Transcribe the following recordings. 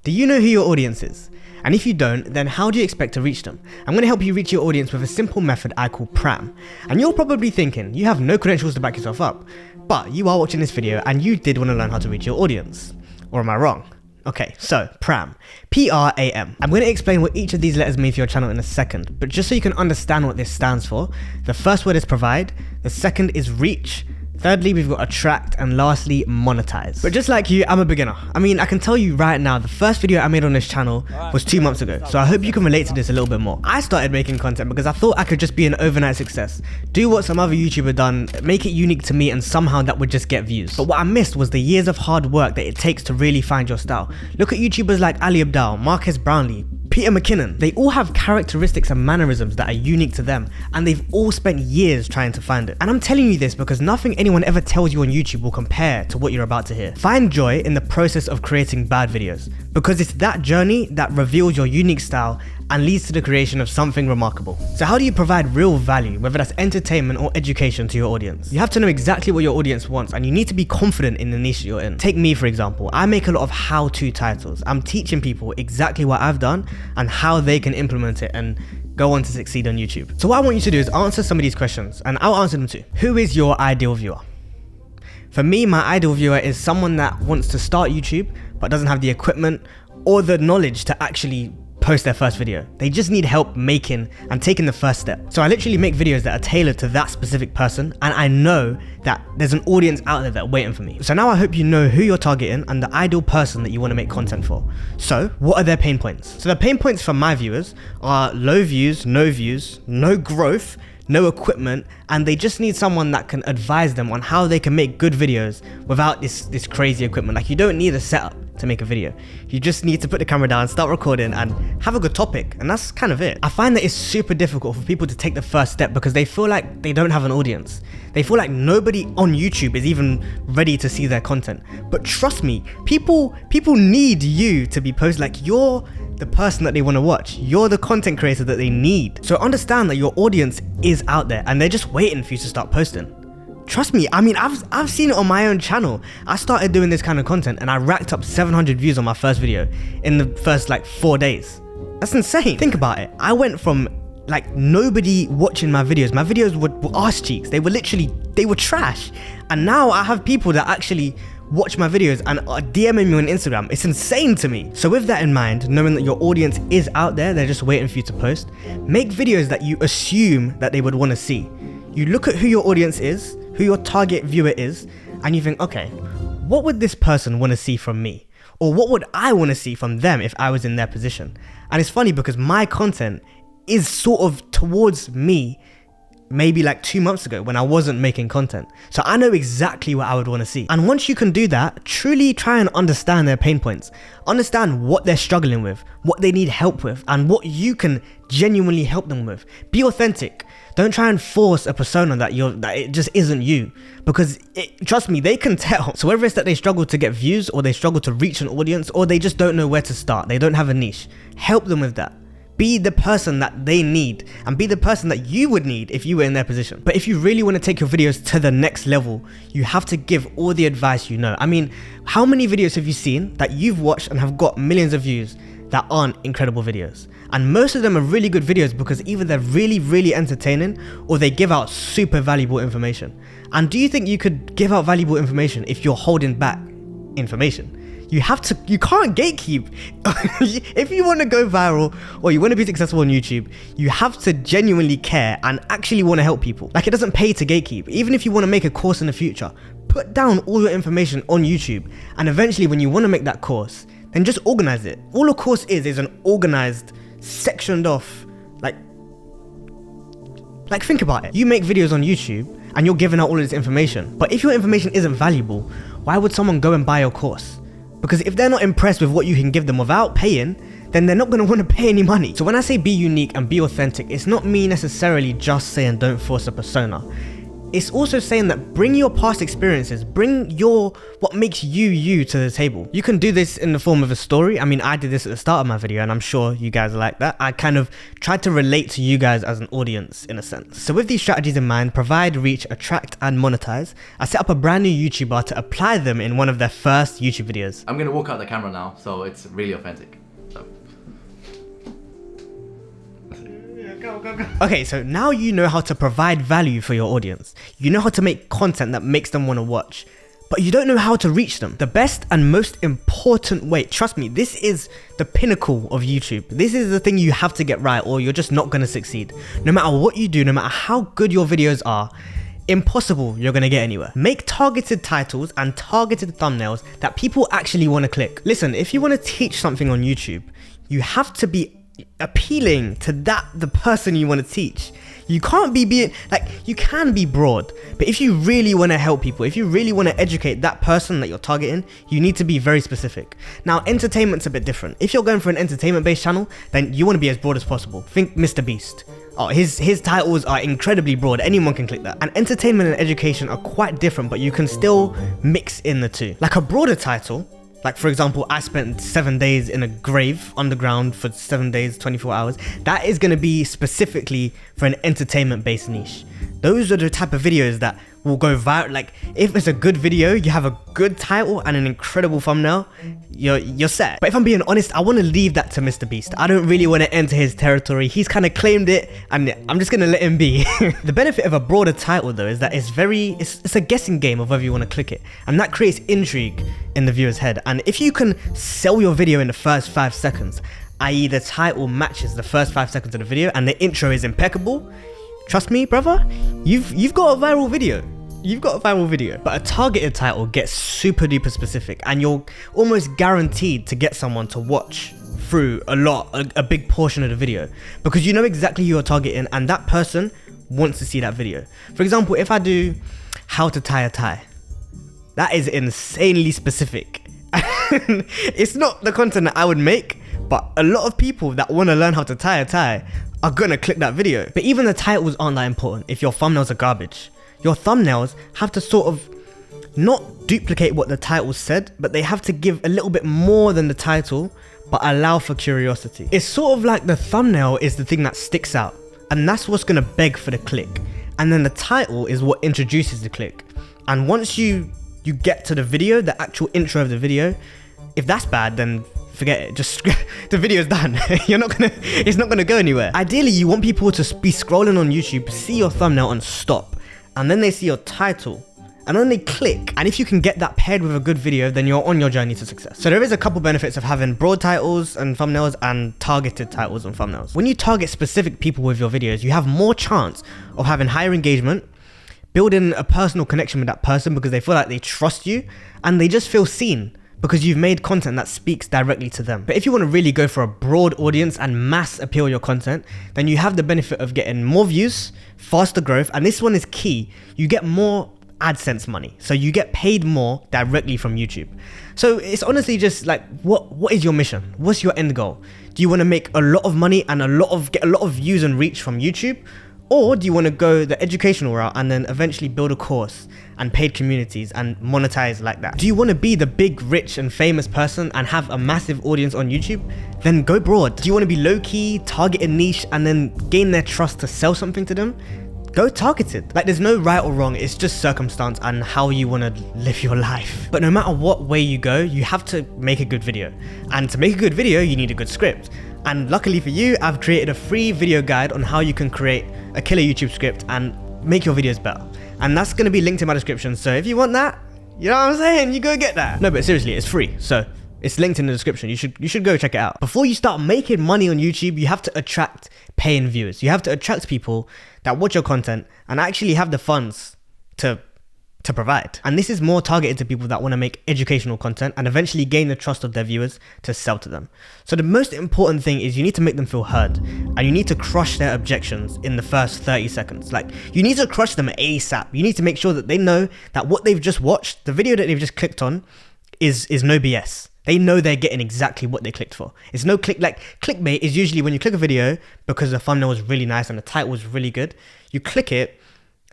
Do you know who your audience is? And if you don't, then how do you expect to reach them? I'm going to help you reach your audience with a simple method I call PRAM. And you're probably thinking, you have no credentials to back yourself up, but you are watching this video and you did want to learn how to reach your audience. Or am I wrong? Okay, so PRAM, P-R-A-M. I'm going to explain what each of these letters mean for your channel in a second, but just so you can understand what this stands for, the first word is provide, the second is reach, thirdly, we've got attract, and lastly, monetize. But just like you, I'm a beginner. I mean, I can tell you right now, the first video I made on this channel was 2 months ago, so I hope you can relate to this a little bit more. I started making content because I thought I could just be an overnight success, do what some other YouTuber done, make it unique to me, and somehow that would just get views. But what I missed was the years of hard work that it takes to really find your style. Look at YouTubers like Ali Abdaal, Marcus Brownlee, Peter McKinnon. They all have characteristics and mannerisms that are unique to them, and they've all spent years trying to find it. And I'm telling you this because nothing anyone ever tells you on YouTube will compare to what you're about to hear. Find joy in the process of creating bad videos, because it's that journey that reveals your unique style and leads to the creation of something remarkable. So how do you provide real value, whether that's entertainment or education, to your audience? You have to know exactly what your audience wants, and you need to be confident in the niche you're in. Take me for example, I make a lot of how-to titles. I'm teaching people exactly what I've done and how they can implement it and go on to succeed on YouTube. So what I want you to do is answer some of these questions, and I'll answer them too. Who is your ideal viewer? For me, my ideal viewer is someone that wants to start YouTube but doesn't have the equipment or the knowledge to actually post their first video. They just need help making and taking the first step. So I literally make videos that are tailored to that specific person, and I know that there's an audience out there that are waiting for me. So now I hope you know who you're targeting and the ideal person that you want to make content for. So what are their pain points? So the pain points for my viewers are low views, no growth, no equipment, and they just need someone that can advise them on how they can make good videos without this crazy equipment. Like, you don't need a setup to make a video. You just need to put the camera down, start recording, and have a good topic, and that's kind of it. I find that it's super difficult for people to take the first step because they feel like they don't have an audience. They feel like nobody on YouTube is even ready to see their content. But trust me, people need you to be posted. Like, you're the person that they want to watch. You're the content creator that they need. So understand that your audience is out there and they're just waiting for you to start posting. Trust me, I mean, I've seen it on my own channel. I started doing this kind of content and I racked up 700 views on my first video in the first like 4 days. That's insane. Think about it. I went from like nobody watching my videos. My videos were arse cheeks. They were trash. And now I have people that actually watch my videos and are DMing me on Instagram. It's insane to me. So with that in mind, knowing that your audience is out there, they're just waiting for you to post, make videos that you assume that they would want to see. You look at who your audience is, who your target viewer is, and you think, okay, what would this person want to see from me? Or what would I want to see from them if I was in their position? And it's funny because my content is sort of towards me maybe like 2 months ago when I wasn't making content. So I know exactly what I would want to see. And once you can do that, truly try and understand their pain points. Understand what they're struggling with, what they need help with, and what you can genuinely help them with. Be authentic. Don't try and force a persona that it just isn't you, because trust me, they can tell. So whether it's that they struggle to get views, or they struggle to reach an audience, or they just don't know where to start, they don't have a niche, help them with that. Be the person that they need, and be the person that you would need if you were in their position. But if you really want to take your videos to the next level, you have to give all the advice you know. I mean, how many videos have you seen that you've watched and have got millions of views that aren't incredible videos? And most of them are really good videos because either they're really entertaining or they give out super valuable information. And do you think you could give out valuable information if you're holding back information? You can't gatekeep. If you want to go viral or you want to be successful on YouTube, you have to genuinely care and actually want to help people. Like, it doesn't pay to gatekeep. Even if you want to make a course in the future, put down all your information on YouTube, and eventually when you want to make that course, then just organize it. All a course is an organized, sectioned off, like think about it. You make videos on YouTube and you're giving out all of this information, but if your information isn't valuable, why would someone go and buy your course? Because if they're not impressed with what you can give them without paying, then they're not going to want to pay any money. So when I say be unique and be authentic, it's not me necessarily just saying don't force a persona. it's also saying that bring your past experiences, bring what makes you to the table. You can do this in the form of a story. I mean, I did this at the start of my video and I'm sure you guys are like that. I kind of tried to relate to you guys as an audience in a sense. So with these strategies in mind, provide, reach, attract, and monetize, I set up a brand new YouTuber to apply them in one of their first YouTube videos. I'm gonna walk out the camera now, so it's really authentic. So. Go. Okay, so now you know how to provide value for your audience. You know how to make content that makes them want to watch, but you don't know how to reach them. The best and most important way, trust me, this is the pinnacle of YouTube. This is the thing you have to get right or you're just not going to succeed. No matter what you do, no matter how good your videos are, impossible you're gonna get anywhere. Make targeted titles and targeted thumbnails that people actually want to click. Listen, if you want to teach something on YouTube, you have to be appealing to the person you want to teach. You can't be being like, you can be broad, but if you really want to help people, if you really want to educate that person that you're targeting, you need to be very specific. Now, entertainment's a bit different. If you're going for an entertainment based channel, then you want to be as broad as possible. Think Mr. Beast. Oh, his titles are incredibly broad. Anyone can click that. And entertainment and education are quite different, but you can still mix in the two. Like a broader title, like for example, I spent 7 days in a grave underground for 7 days, 24 hours. That is going to be specifically for an entertainment based niche. Those are the type of videos that will go viral. Like if it's a good video, you have a good title and an incredible thumbnail, you're set. But if I'm being honest, I want to leave that to Mr. Beast. I don't really want to enter his territory. He's kind of claimed it and I'm just going to let him be. The benefit of a broader title though is that it's a guessing game of whether you want to click it, and that creates intrigue in the viewer's head. And if you can sell your video in the first 5 seconds, i.e. the title matches the first 5 seconds of the video and the intro is impeccable, trust me, brother, you've got a viral video. You've got a viral video. But a targeted title gets super duper specific and you're almost guaranteed to get someone to watch through a big portion of the video because you know exactly who you're targeting and that person wants to see that video. For example, if I do how to tie a tie, that is insanely specific. It's not the content that I would make, but a lot of people that want to learn how to tie a tie are gonna click that video. But even the titles aren't that important if your thumbnails are garbage. Your thumbnails have to sort of not duplicate what the title said, but they have to give a little bit more than the title, but allow for curiosity. It's sort of like the thumbnail is the thing that sticks out, and that's what's gonna beg for the click. And then the title is what introduces the click. And once you get to the video, the actual intro of the video, if that's bad, then forget it. Just the video's done. It's not gonna go anywhere. Ideally, you want people to be scrolling on YouTube, see your thumbnail and stop. And then they see your title and then they click. And if you can get that paired with a good video, then you're on your journey to success. So there is a couple benefits of having broad titles and thumbnails and targeted titles and thumbnails. When you target specific people with your videos, you have more chance of having higher engagement, building a personal connection with that person because they feel like they trust you and they just feel seen because you've made content that speaks directly to them. But if you want to really go for a broad audience and mass appeal your content, then you have the benefit of getting more views, faster growth, and this one is key. You get more AdSense money. So you get paid more directly from YouTube. So it's honestly just like, what is your mission? What's your end goal? Do you want to make a lot of money and get a lot of views and reach from YouTube? Or do you want to go the educational route and then eventually build a course and paid communities and monetize like that? Do you want to be the big, rich and famous person and have a massive audience on YouTube? Then go broad. Do you want to be low-key, target a niche and then gain their trust to sell something to them? Go targeted. Like there's no right or wrong, it's just circumstance and how you want to live your life. But no matter what way you go, you have to make a good video. And to make a good video, you need a good script. And luckily for you, I've created a free video guide on how you can create a killer YouTube script and make your videos better. And that's going to be linked in my description. So if you want that, you know what I'm saying? You go get that. No, but seriously, it's free. So it's linked in the description. You should go check it out. Before you start making money on YouTube, you have to attract paying viewers. You have to attract people that watch your content and actually have the funds to provide. And this is more targeted to people that want to make educational content and eventually gain the trust of their viewers to sell to them. So the most important thing is you need to make them feel heard and you need to crush their objections in the first 30 seconds. Like you need to crush them ASAP. You need to make sure that they know that what they've just watched, the video that they've just clicked on is no BS. They know they're getting exactly what they clicked for. It's no clickbait is usually when you click a video because the thumbnail was really nice and the title was really good. You click it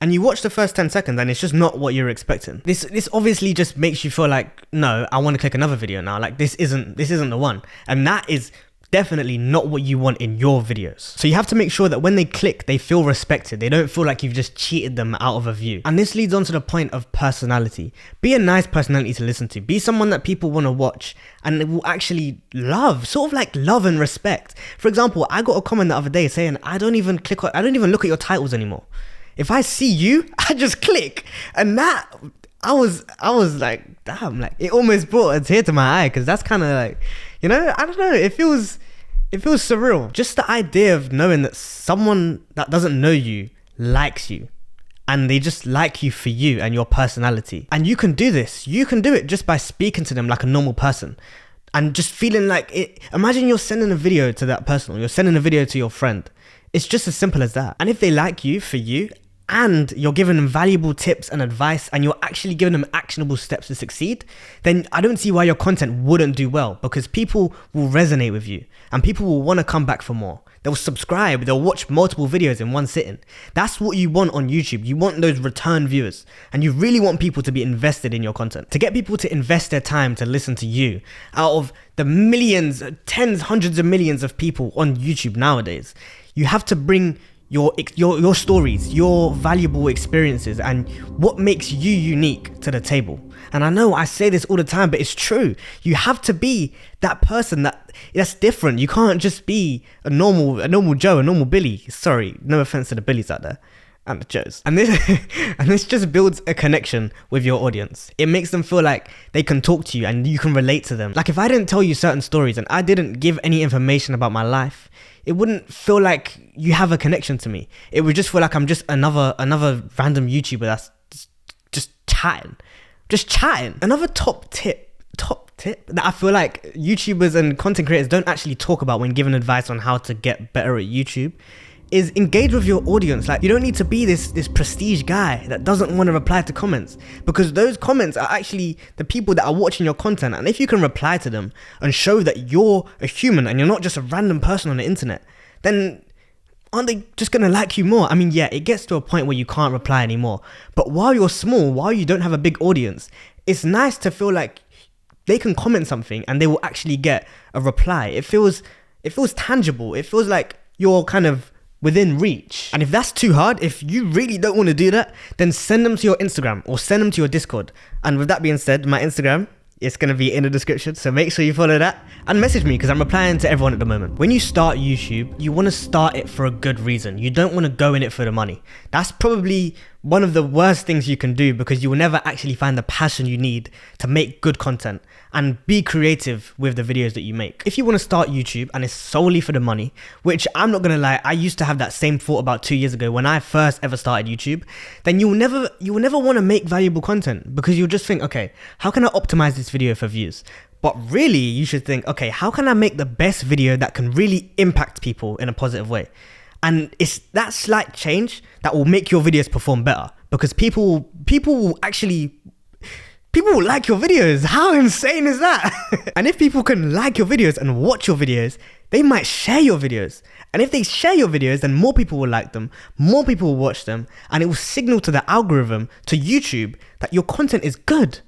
and you watch the first 10 seconds and it's just not what you're expecting. This obviously just makes you feel like, no, I want to click another video now. Like this isn't the one. And that is definitely not what you want in your videos. So you have to make sure that when they click, they feel respected. They don't feel like you've just cheated them out of a view. And this leads on to the point of personality. Be a nice personality to listen to. Be someone that people want to watch and will actually love, sort of like love and respect. For example, I got a comment the other day saying, I don't even look at your titles anymore. If I see you, I just click. And that, I was like, damn, like it almost brought a tear to my eye, because that's kind of like, you know, I don't know, it feels surreal. Just the idea of knowing that someone that doesn't know you likes you, and they just like you for you and your personality. And you can do this. You can do it just by speaking to them like a normal person and just feeling like it. Imagine you're sending a video to that person, or you're sending a video to your friend. It's just as simple as that. And if they like you for you, and you're giving them valuable tips and advice, and you're actually giving them actionable steps to succeed, then I don't see why your content wouldn't do well, because people will resonate with you and people will want to come back for more. They'll subscribe, they'll watch multiple videos in one sitting. That's what you want on YouTube. You want those return viewers, and you really want people to be invested in your content. To get people to invest their time to listen to you, out of the millions, tens, hundreds of millions of people on YouTube nowadays, you have to bring your stories, your valuable experiences, and what makes you unique to the table. And I know I say this all the time, but it's true. You have to be that person that's different. You can't just be a normal Joe, a normal Billy. Sorry, no offense to the Billies out there and the Joes. And this just builds a connection with your audience. It makes them feel like they can talk to you and you can relate to them. Like if I didn't tell you certain stories and I didn't give any information about my life, it wouldn't feel like you have a connection to me. It would just feel like I'm just another random YouTuber that's just chatting. Another top tip that I feel like YouTubers and content creators don't actually talk about when giving advice on how to get better at YouTube is engage with your audience. Like, you don't need to be this prestige guy that doesn't want to reply to comments, because those comments are actually the people that are watching your content. And if you can reply to them and show that you're a human and you're not just a random person on the internet, then aren't they just going to like you more? I mean, yeah, it gets to a point where you can't reply anymore. But while you're small, while you don't have a big audience, it's nice to feel like they can comment something and they will actually get a reply. It feels tangible. It feels like you're kind of within reach. And if that's too hard, if you really don't want to do that, then send them to your Instagram or send them to your Discord. And with that being said, my Instagram, it's going to be in the description, so make sure you follow that and message me, because I'm replying to everyone at the moment. When you start YouTube, you want to start it for a good reason. You don't want to go in it for the money. That's probably one of the worst things you can do, because you will never actually find the passion you need to make good content and be creative with the videos that you make. If you want to start YouTube and it's solely for the money, which I'm not going to lie, I used to have that same thought about 2 years ago when I first ever started YouTube, then you will never want to make valuable content, because you'll just think, okay, how can I optimize this video for views? But really, you should think, okay, how can I make the best video that can really impact people in a positive way? And it's that slight change that will make your videos perform better, because people will like your videos. How insane is that? And if people can like your videos and watch your videos, they might share your videos. And if they share your videos, then more people will like them, more people will watch them, and it will signal to the algorithm, to YouTube, that your content is good.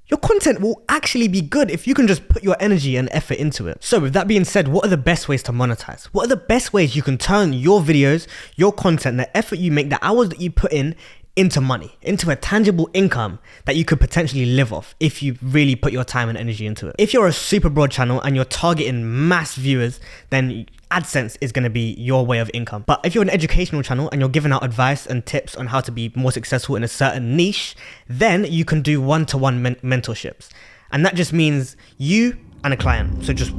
Your content will actually be good if you can just put your energy and effort into it. So with that being said, what are the best ways to monetize? What are the best ways you can turn your videos, your content, the effort you make, the hours that you put in, into money, into a tangible income that you could potentially live off if you really put your time and energy into it? If you're a super broad channel and you're targeting mass viewers, then AdSense is going to be your way of income. But if you're an educational channel and you're giving out advice and tips on how to be more successful in a certain niche, then you can do one-to-one mentorships. And that just means you and a client. So just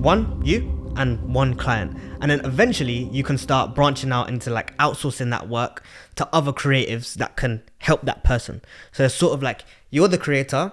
you and one client. And then eventually you can start branching out into like outsourcing that work to other creatives that can help that person. So it's sort of like you're the creator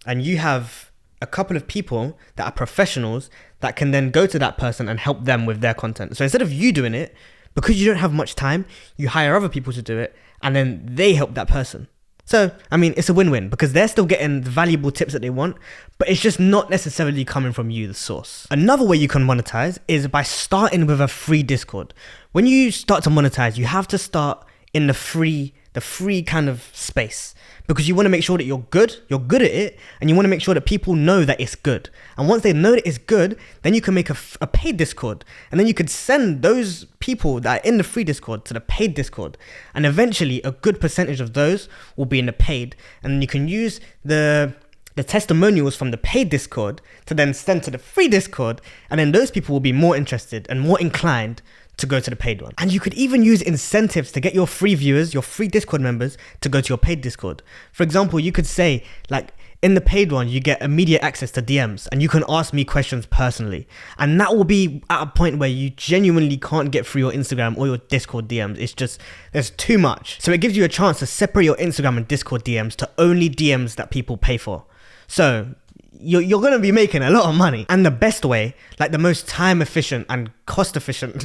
and you have a couple of people that are professionals that can then go to that person and help them with their content. So instead of you doing it, because you don't have much time, you hire other people to do it and then they help that person. So, I mean, it's a win-win because they're still getting the valuable tips that they want, but it's just not necessarily coming from you, the source. Another way you can monetize is by starting with a free Discord. When you start to monetize, you have to start in the free the free kind of space, because you want to make sure that you're good at it, and you want to make sure that people know that it's good. And once they know that it's good, then you can make a paid Discord, and then you could send those people that are in the free Discord to the paid Discord, and eventually a good percentage of those will be in the paid, and then you can use the testimonials from the paid Discord to then send to the free Discord, and then those people will be more interested and more inclined to go to the paid one. And you could even use incentives to get your free viewers, your free Discord members, to go to your paid Discord. For example, you could say, like, in the paid one, you get immediate access to DMs, and you can ask me questions personally. And that will be at a point where you genuinely can't get through your Instagram or your Discord DMs. It's just, there's too much. So it gives you a chance to separate your Instagram and Discord DMs to only DMs that people pay for. So you're going to be making a lot of money. And the best way, like the most time efficient and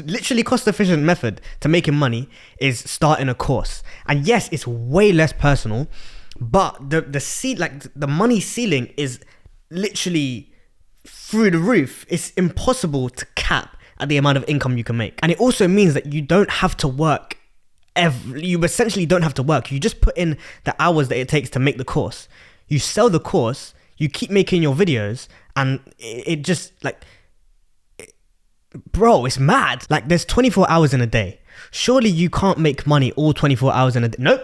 literally cost efficient method to making money is starting a course. And yes, it's way less personal, but the money ceiling is literally through the roof. It's impossible to cap at the amount of income you can make. And it also means that you don't have to work. You essentially don't have to work. You just put in the hours that it takes to make the course. You sell the course, you keep making your videos, and it just bro, it's mad. Like, there's 24 hours in a day. Surely you can't make money all 24 hours in a day. Nope.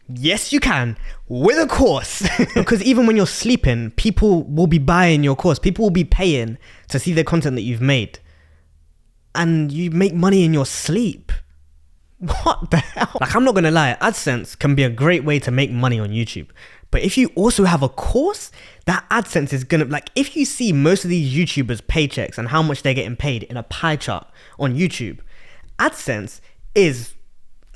Yes, you can, with a course. Because even when you're sleeping, people will be buying your course. People will be paying to see the content that you've made. And you make money in your sleep. What the hell? Like, I'm not gonna lie, AdSense can be a great way to make money on YouTube. But if you also have a course, that AdSense is gonna, like, if you see most of these YouTubers' paychecks and how much they're getting paid in a pie chart on YouTube, AdSense is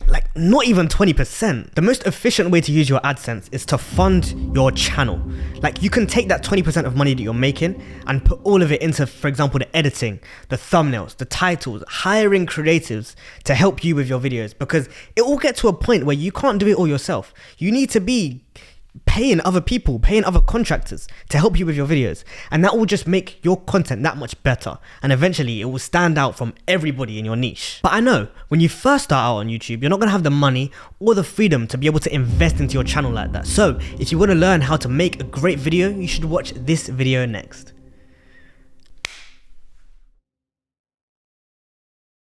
like not even 20%. The most efficient way to use your AdSense is to fund your channel. Like, you can take that 20% of money that you're making and put all of it into, for example, the editing, the thumbnails, the titles, hiring creatives to help you with your videos, because it will get to a point where you can't do it all yourself. You need to be paying other people, paying other contractors to help you with your videos, and that will just make your content that much better, and eventually it will stand out from everybody in your niche. But I know when you first start out on YouTube, you're not gonna have the money or the freedom to be able to invest into your channel like that. So if you want to learn how to make a great video, you should watch this video next.